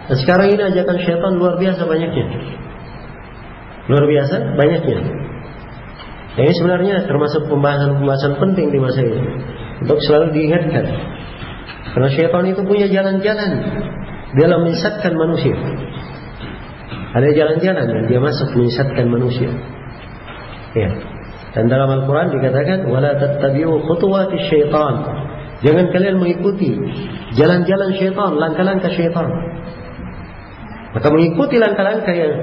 Dan sekarang ini ajakan syaitan luar biasa banyaknya. Luar biasa banyaknya. Ini sebenarnya termasuk pembahasan-pembahasan penting di masa ini untuk selalu diingatkan. Karena syaitan itu punya jalan-jalan dalam menyesatkan manusia. Ada jalan-jalan yang dia masuk menyesatkan manusia. Ya. Dan dalam Al-Quran dikatakan wala tattabi'u khutuwatis syaitan. Jangan kalian mengikuti jalan-jalan syaitan, langkah-langkah syaitan. Maka mengikuti langkah-langkah yang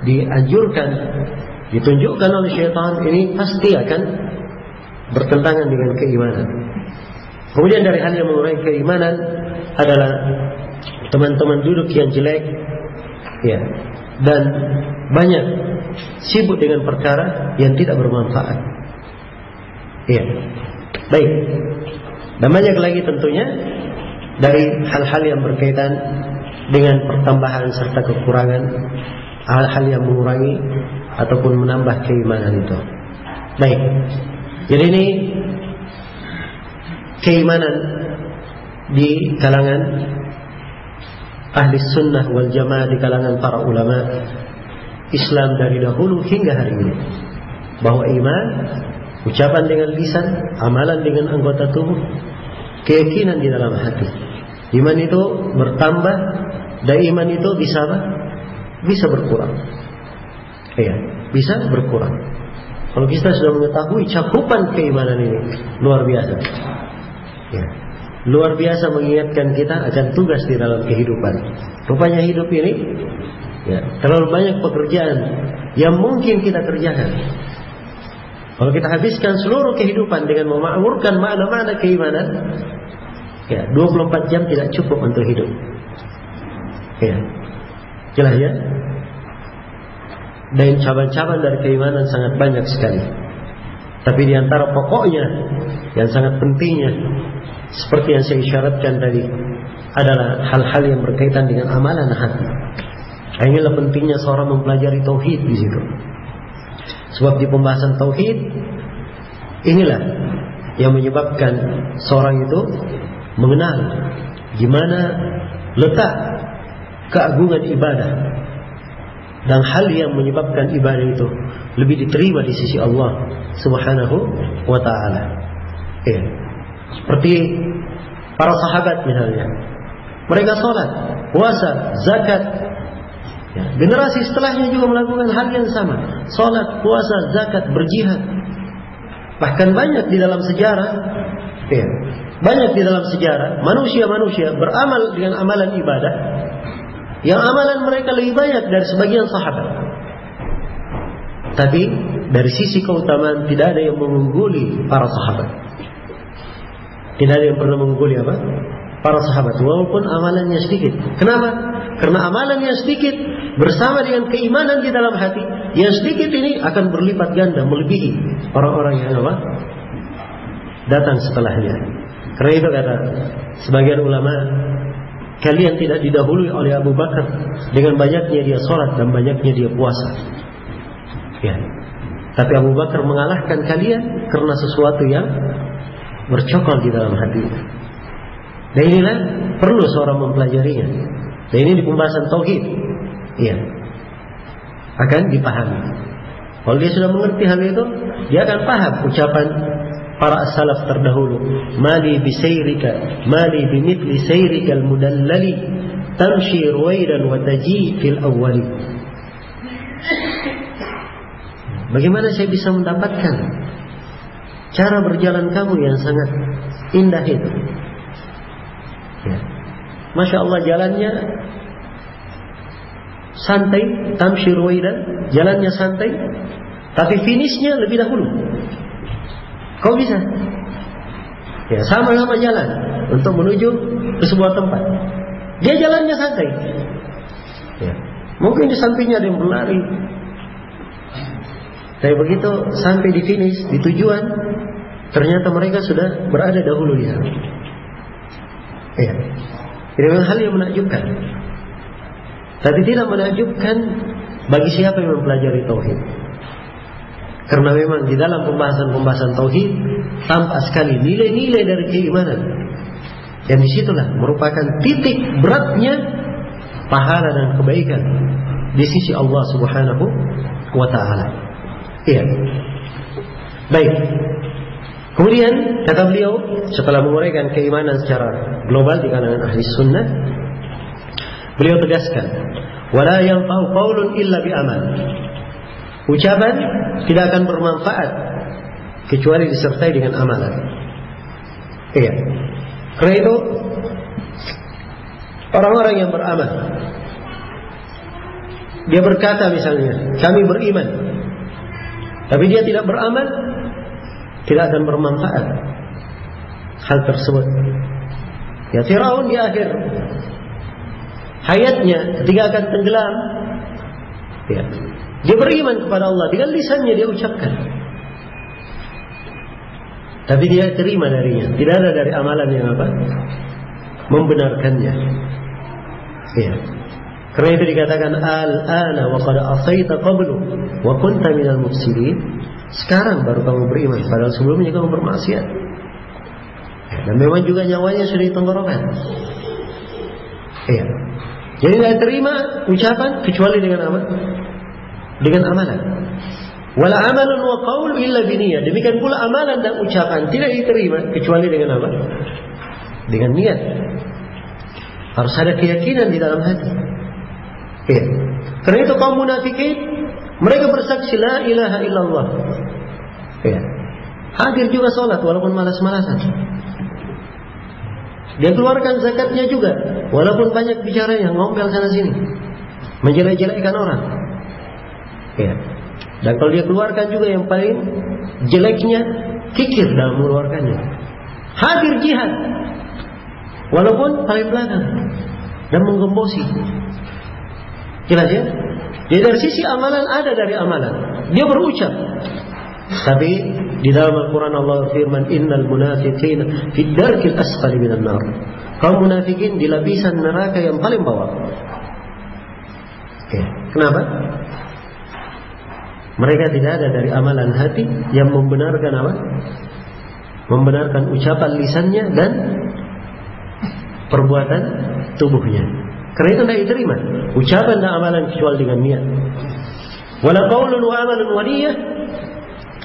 dianjurkan, ditunjukkan oleh syaitan ini pasti akan bertentangan dengan keimanan. Kemudian dari hal yang mengurangi keimanan adalah teman-teman duduk yang jelek, ya, dan banyak sibuk dengan perkara yang tidak bermanfaat. Ya, baik. Dan banyak lagi tentunya dari hal-hal yang berkaitan dengan pertambahan serta kekurangan, hal-hal yang mengurangi ataupun menambah keimanan itu. Baik. Jadi ini keimanan di kalangan ahli sunnah wal jamaah, di kalangan para ulama Islam dari dahulu hingga hari ini, bahwa iman ucapan dengan lisan, amalan dengan anggota tubuh, keyakinan di dalam hati. Iman itu bertambah dan iman itu bisa apa? Bisa berkurang. Ya, bisa berkurang. Kalau kita sudah mengetahui cakupan keimanan ini luar biasa. Ya, luar biasa mengingatkan kita akan tugas di dalam kehidupan. Rupanya hidup ini, ya, terlalu banyak pekerjaan yang mungkin kita kerjakan. Kalau kita habiskan seluruh kehidupan dengan memakmurkan makna-makna keimanan, ya, 24 jam tidak cukup untuk hidup. Ya, jelas ya. Dan cabang-cabang dari keimanan sangat banyak sekali. Tapi di antara pokoknya yang sangat pentingnya, seperti yang saya isyaratkan tadi, adalah hal-hal yang berkaitan dengan amalan hati. Inilah pentingnya seorang mempelajari tauhid di situ. Sebab di pembahasan tauhid inilah yang menyebabkan seorang itu mengenal di mana letak keagungan ibadah dan hal yang menyebabkan ibadah itu lebih diterima di sisi Allah Subhanahu wa taala. Ya. Seperti para sahabat misalnya. Mereka salat, puasa, zakat. Ya. Generasi setelahnya juga melakukan hal yang sama. Salat, puasa, zakat, berjihad. Bahkan banyak di dalam sejarah, ya, banyak di dalam sejarah manusia-manusia beramal dengan amalan ibadah yang amalan mereka lebih banyak dari sebagian sahabat. Tapi dari sisi keutamaan tidak ada yang mengungguli para sahabat. Tidak ada yang pernah mengungguli apa? Para sahabat, walaupun amalannya sedikit. Kenapa? Karena amalannya sedikit bersama dengan keimanan di dalam hati, yang sedikit ini akan berlipat ganda melebihi orang-orang yang apa? Datang setelahnya. Karena itu kata sebagian ulama, kalian tidak didahului oleh Abu Bakar dengan banyaknya dia sholat dan banyaknya dia puasa. Ya. Tapi Abu Bakar mengalahkan kalian karena sesuatu yang bercokol di dalam hati. Dan inilah perlu seorang mempelajarinya. Dan ini di pembahasan tauhid, iya, akan dipahami. Kalau dia sudah mengerti hal itu, dia akan paham ucapan para as-salaf terdahulu. Mali bisayrika, mali bimithli sayrikal mudallali, tamshi ruwaidan wa taji fil awwali. Bagaimana saya bisa mendapatkan cara berjalan kamu yang sangat indah itu? Ya. Masya Allah, jalannya santai, tamshi ruwaidan, jalannya santai, tapi finishnya lebih dahulu. Kau bisa? Ya, sama-sama jalan untuk menuju ke sebuah tempat. Dia jalannya santai. Ya. Mungkin di sampingnya ada yang berlari. Tapi begitu sampai di finish, di tujuan, ternyata mereka sudah berada dahulu di sana. Ya. Ini memang hal yang menakjubkan. Tapi tidak menakjubkan bagi siapa yang mempelajari tauhid. Karena memang di dalam pembahasan tauhid tampak sekali nilai-nilai dari keimanan. Dan disitulah merupakan titik beratnya pahala dan kebaikan di sisi Allah Subhanahu wa ta'ala. Iya. Baik. Kemudian kata beliau setelah menguraikan keimanan secara global di kalangan ahli sunnah, beliau tegaskan, wala yanfa'u qaulun illa bi amal. Ucapan tidak akan bermanfaat kecuali disertai dengan amalan. Iya. Karena itu orang-orang yang beramal, dia berkata misalnya, kami beriman, tapi dia tidak beramal, tidak akan bermanfaat hal tersebut. Ya, Firaun di akhir hayatnya ketika akan tenggelam, ya, dia beriman kepada Allah dengan lisannya dia ucapkan, tapi dia terima darinya, tidak ada dari amalan yang apa membenarkannya. Ya. Karena itu dikatakan al-ana wa qad asaita qablu wa kunta minal mufsidin. Sekarang baru kamu beriman, padahal sebelumnya kamu bermaksiat. Dan memang juga nyawanya sudah ditenggorokan. Iya. Jadi tidak terima ucapan kecuali dengan apa? Dengan amalan. Wala amalun wa qaul illa biniyah. Demikian pula amalan dan ucapan tidak diterima kecuali dengan apa? Dengan niat. Harus ada keyakinan di dalam hati. Iya. Karena itu kaum munafikin mereka bersaksi la ilaha illallah. Ya. Hadir juga sholat walaupun malas-malasan. Dia keluarkan zakatnya juga walaupun banyak bicara yang ngomel sana sini, menjelek-jelekkan orang. Ya. Dan kalau dia keluarkan juga yang paling jeleknya, kikir dalam mengeluarkannya. Hadir jihad walaupun paling belakang dan menggembosi. Jelas ya? Jadi dari sisi amalan ada dari amalan. Dia berucap. Tapi di dalam Al-Quran Allah firman, innal munafiqina fid darkil asfali minan nar. Kaum munafikin di lapisan neraka yang paling bawah. Oke. Kenapa? Mereka tidak ada dari amalan hati yang membenarkan apa? Membenarkan ucapan lisannya dan perbuatan tubuhnya. Karena itu tidak diterima ucapan dan amalan kecuali dengan niat. Wala qaulun wa amalun wa niyyah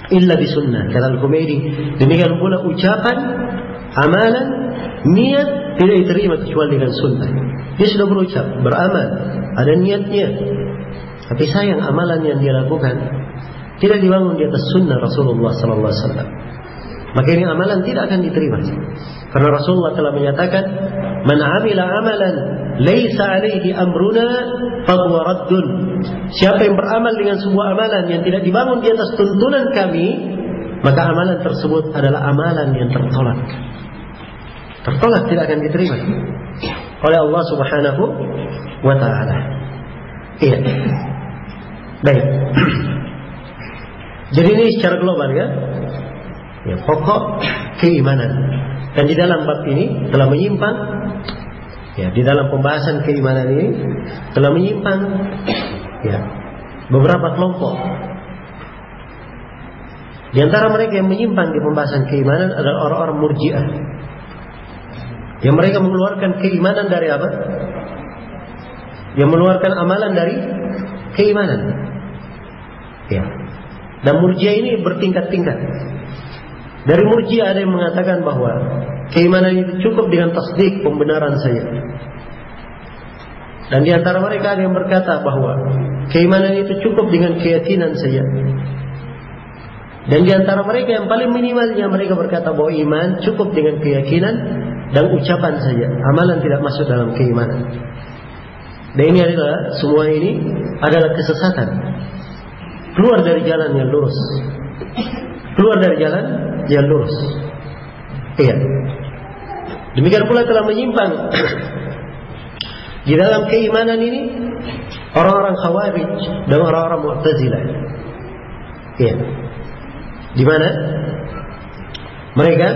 illa bisunnah. Kata Al-Humaidi, demikian pula ucapan, amalan, niat tidak diterima kecuali dengan sunnah. Dia sudah berucap, beramal, ada niatnya, tapi sayang amalan yang dia lakukan tidak dibangun di atas sunnah Rasulullah sallallahu alaihi wasallam. Maka ini amalan tidak akan diterima. Karena Rasulullah telah menyatakan, man amila amalan laisa alaihi amruna fahuwa raddun. Siapa yang beramal dengan sebuah amalan yang tidak dibangun di atas tuntunan kami, maka amalan tersebut adalah amalan yang tertolak. Tertolak, tidak akan diterima oleh Allah Subhanahu wa ta'ala. Iya. Baik. Jadi ini secara global ya. Ya, pokok keimanan. Dan di dalam bab ini telah menyimpang, ya, di dalam pembahasan keimanan ini telah menyimpang, ya, beberapa kelompok. Di antara mereka yang menyimpang di pembahasan keimanan adalah orang-orang Murji'ah, yang mereka mengeluarkan keimanan dari apa? Yang mengeluarkan amalan dari keimanan. Ya. Dan Murji'ah ini bertingkat-tingkat. Dari Murji'ah ada yang mengatakan bahwa keimanan itu cukup dengan tasdik, pembenaran saja. Dan di antara mereka ada yang berkata bahwa keimanan itu cukup dengan keyakinan saja. Dan di antara mereka yang paling minimalnya mereka berkata bahwa iman cukup dengan keyakinan dan ucapan saja. Amalan tidak masuk dalam keimanan. Dan ini adalah, semua ini adalah kesesatan. Keluar dari jalan yang lurus. Keluar dari jalan yang lurus. Iya. Demikian pula telah menyimpang di dalam keimanan ini orang-orang Khawarij dan orang-orang Mu'tazilah. Iya. Di mana mereka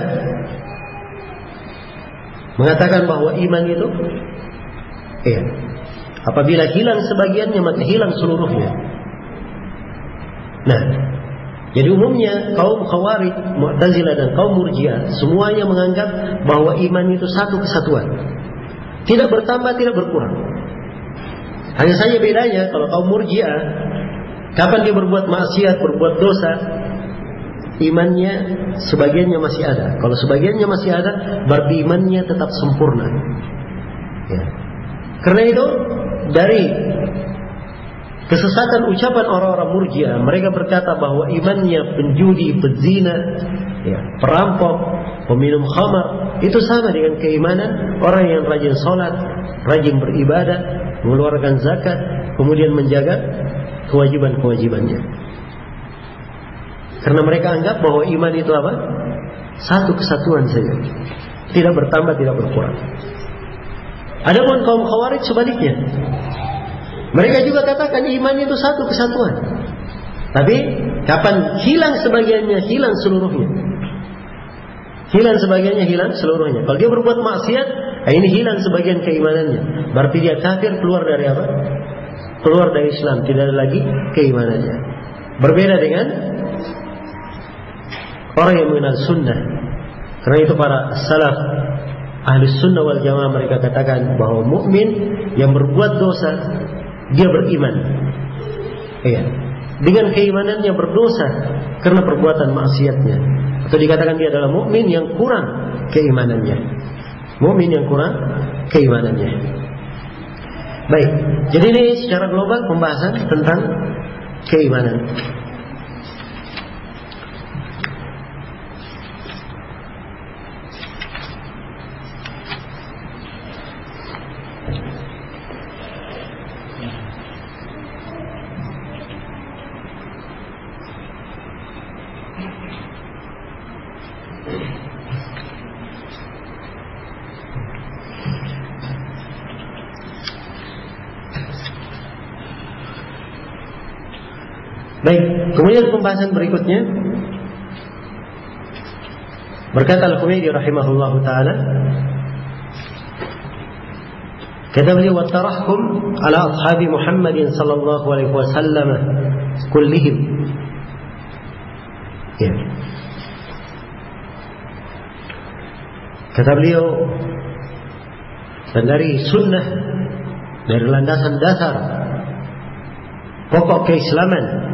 mengatakan bahwa iman itu apabila hilang sebagiannya maka hilang seluruhnya. Nah, jadi umumnya kaum Khawarij, Mu'tazilah dan kaum Murji'ah semuanya menganggap bahwa iman itu satu kesatuan, tidak bertambah, tidak berkurang. Hanya saja bedanya kalau kaum Murji'ah, kapan dia berbuat maksiat, berbuat dosa, imannya sebagiannya masih ada. Kalau sebagiannya masih ada, berarti imannya tetap sempurna. Ya. Karena itu dari kesesatan ucapan orang-orang Murji'ah, mereka berkata bahwa imannya penjudi, pezina, perampok, peminum khamar itu sama dengan keimanan orang yang rajin sholat, rajin beribadah, mengeluarkan zakat, kemudian menjaga kewajiban-kewajibannya. Karena mereka anggap bahwa iman itu apa? Satu kesatuan saja, tidak bertambah, tidak berkurang. Adapun kaum Khawarij sebaliknya, mereka juga katakan iman itu satu kesatuan. Tapi kapan hilang sebagiannya, hilang seluruhnya. Hilang sebagiannya, hilang seluruhnya. Kalau dia berbuat maksiat, ini hilang sebagian keimanannya. Berarti dia kafir, keluar dari apa? Keluar dari Islam, tidak ada lagi keimanannya. Berbeda dengan orang yang mengenal sunnah. Karena itu para salaf, ahli sunnah wal jamaah, mereka katakan bahwa mukmin yang berbuat dosa, dia beriman. Dengan keimanannya berdosa karena perbuatan maksiatnya. Atau dikatakan dia adalah mukmin yang kurang keimanannya. Mukmin yang kurang keimanannya. Baik, jadi ini secara global pembahasan tentang keimanan. Baik, kemudian pembahasan berikutnya berkata Al-Humaydi rahimahullahu ta'ala, kata beliau, وَالتَّرَحْكُمْ عَلَى أَصْحَابِ مُحَمَّدٍ صَلَى اللَّهُ عَلَيْهِ وَسَلَّمَ كُلِّهِمْ. Kata beliau, dan dari sunnah, dari landasan dasar pokok keislaman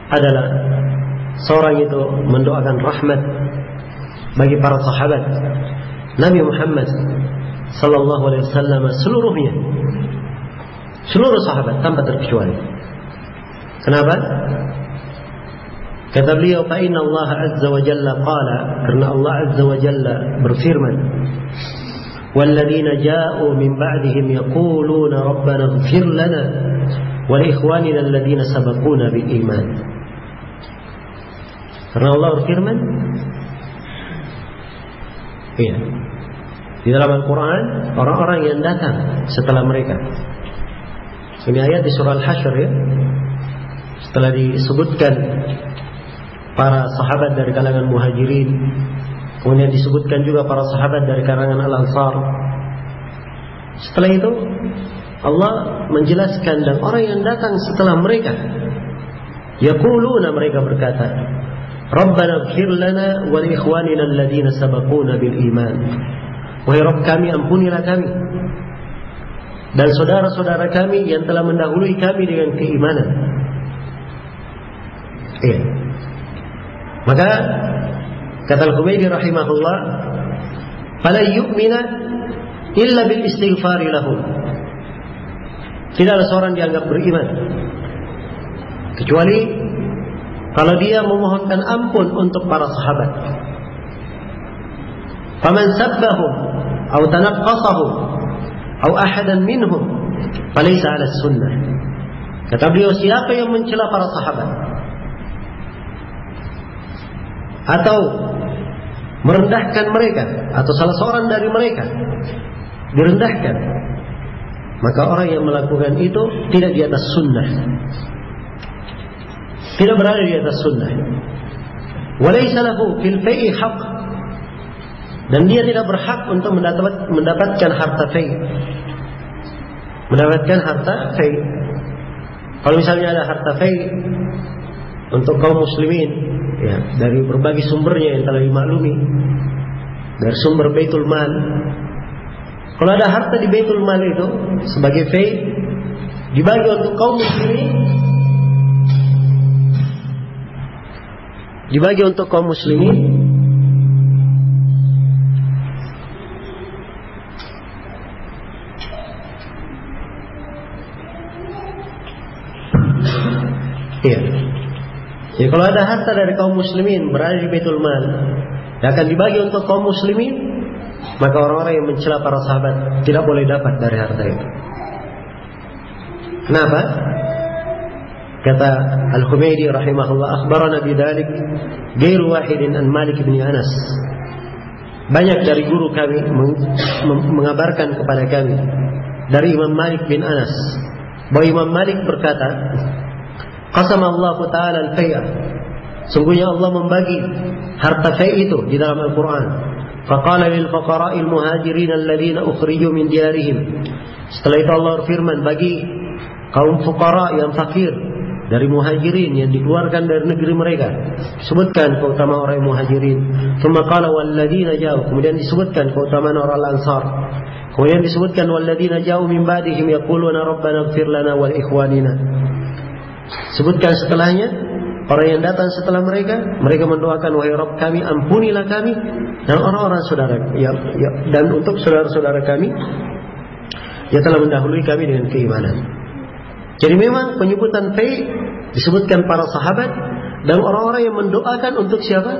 adalah seorang itu mendoakan rahmat bagi para sahabat Nabi Muhammad sallallahu alaihi wasallam seluruhnya, seluruh sahabat tanpa terkecuali. Kenapa? Kata beliau, fa inna Allah azza wa jalla qala, karena Allah azza wa jalla berfirman, walladzina ja'u min ba'dihim yaquluna rabbana ighfir lana wa li ikhwanina alladzina sabaquna bil iman. Karena Allah berfirman, di dalam Al-Quran, orang-orang yang datang setelah mereka. Ini ayat di surah Al-Hasyr, setelah disebutkan para sahabat dari kalangan Muhajirin, kemudian disebutkan juga para sahabat dari kalangan Al-Ansar. Setelah itu Allah menjelaskan, dan orang yang datang setelah mereka, yaquluna, mereka berkata, Rabbana ighfir lana wa li ikhwanina alladzina sabaquna bil iman. Wahai Rabb kami, ampunilah kami dan saudara-saudara kami yang telah mendahului kami dengan keimanan. Maka kata Al-Humaydi rahimahullah, fala yu'mina illa bil istighfari lahum. Tidaklah seorang dianggap beriman kecuali kalau dia memohonkan ampun untuk para sahabat. Faman sabbahum aw tanaqqasahum aw ahadan minhum falaysa 'ala sunnah. Kata beliau, siapa yang mencela para sahabat atau merendahkan mereka, atau salah seorang dari mereka direndahkan, maka orang yang melakukan itu tidak di atas sunnah, tidak berada di atas sunnah. Walaysa lahu fil fai'i haqq, dan dia tidak berhak untuk mendapatkan harta fai. Mendapatkan harta fai. Kalau misalnya ada harta fai untuk kaum muslimin, ya, dari berbagai sumbernya yang telah dimaklumi, dari sumber Baitul Mal. Kalau ada harta di Baitul Mal itu sebagai fai, dibagi untuk kaum muslimin, dibagi untuk kaum muslimin, iya. Jadi kalau ada harta dari kaum muslimin berada di Baitul Mal yang akan dibagi untuk kaum muslimin, maka orang-orang yang mencela para sahabat tidak boleh dapat dari harta itu. Kenapa? Kata Al-Humaydi rahimahullah, akhbarana bidzalik ghairu wahidin an Malik bin Anas. Banyak dari guru kami mengabarkan kepada kami dari Imam Malik bin Anas bahwa Imam Malik berkata, qasamallahu ta'ala al-fai'a, sungguhnya Allah membagi harta fai' itu di dalam Al-Quran. Faqala lil fuqara'il muhajirin alladhina ukhriju min diyarihim. Setelah itu Allah berfirman bagi kaum fuqara yang fakir dari muhajirin yang dikeluarkan dari negeri mereka, sebutkan keutamaan orang muhajirin. Tsumma qala walladhina ja'u, kemudian disebutkan keutamaan orang Ansar. Kemudian disebutkan walladhina ja'u min ba'dihim yaquluna rabbana ighfir lana wa li ikhwanina. Sebutkan setelahnya orang yang datang setelah mereka mendoakan, wahai Rabb kami, ampunilah kami dan orang-orang saudara dan untuk saudara-saudara kami yang telah mendahului kami dengan keimanan. Jadi memang penyebutan fai disebutkan para sahabat dan orang-orang yang mendoakan untuk siapa?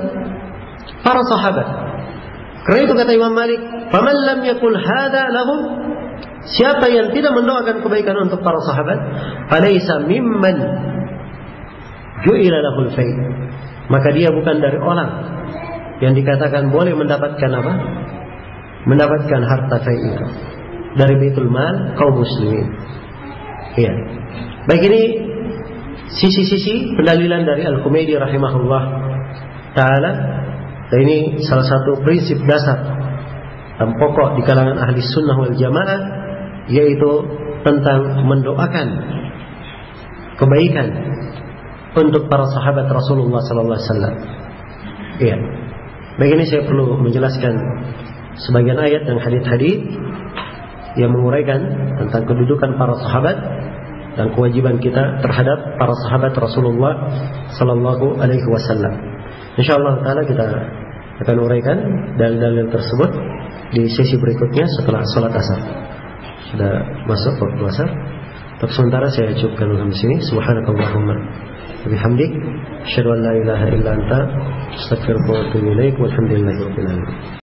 Para sahabat. Karena itu kata Imam Malik, faman lam yakul hadza lahum, siapa yang tidak mendoakan kebaikan untuk para sahabat, falaysa mimman ju'ila lahul fai, maka dia bukan dari orang yang dikatakan boleh mendapatkan apa? Mendapatkan harta fai itu dari Baitul Mal kaum muslimin. Iya. Baik, ini sisi-sisi pendalilan dari Al-Humaydi rahimahullah ta'ala. Dan ini salah satu prinsip dasar dan pokok di kalangan ahli sunnah wal jamaah, yaitu tentang mendoakan kebaikan untuk para sahabat Rasulullah sallallahu alaihi wasallam. Iya. Baik, ini saya perlu menjelaskan sebagian ayat dan hadis-hadis yang menguraikan tentang kedudukan para sahabat dan kewajiban kita terhadap para sahabat Rasulullah sallallahu alaihi wasallam. Insyaallah taala kita akan uraikan dalil-dalil tersebut di sesi berikutnya setelah salat asar. Sudah masuk waktu asar. Untuk sementara saya cukupkan sampai sini. Subhanakallahumma wa bihamdik, asyhadu an la ilaha illa anta, astaghfiruka wa atubu ilaik. Walhamdulillahirabbil alamin.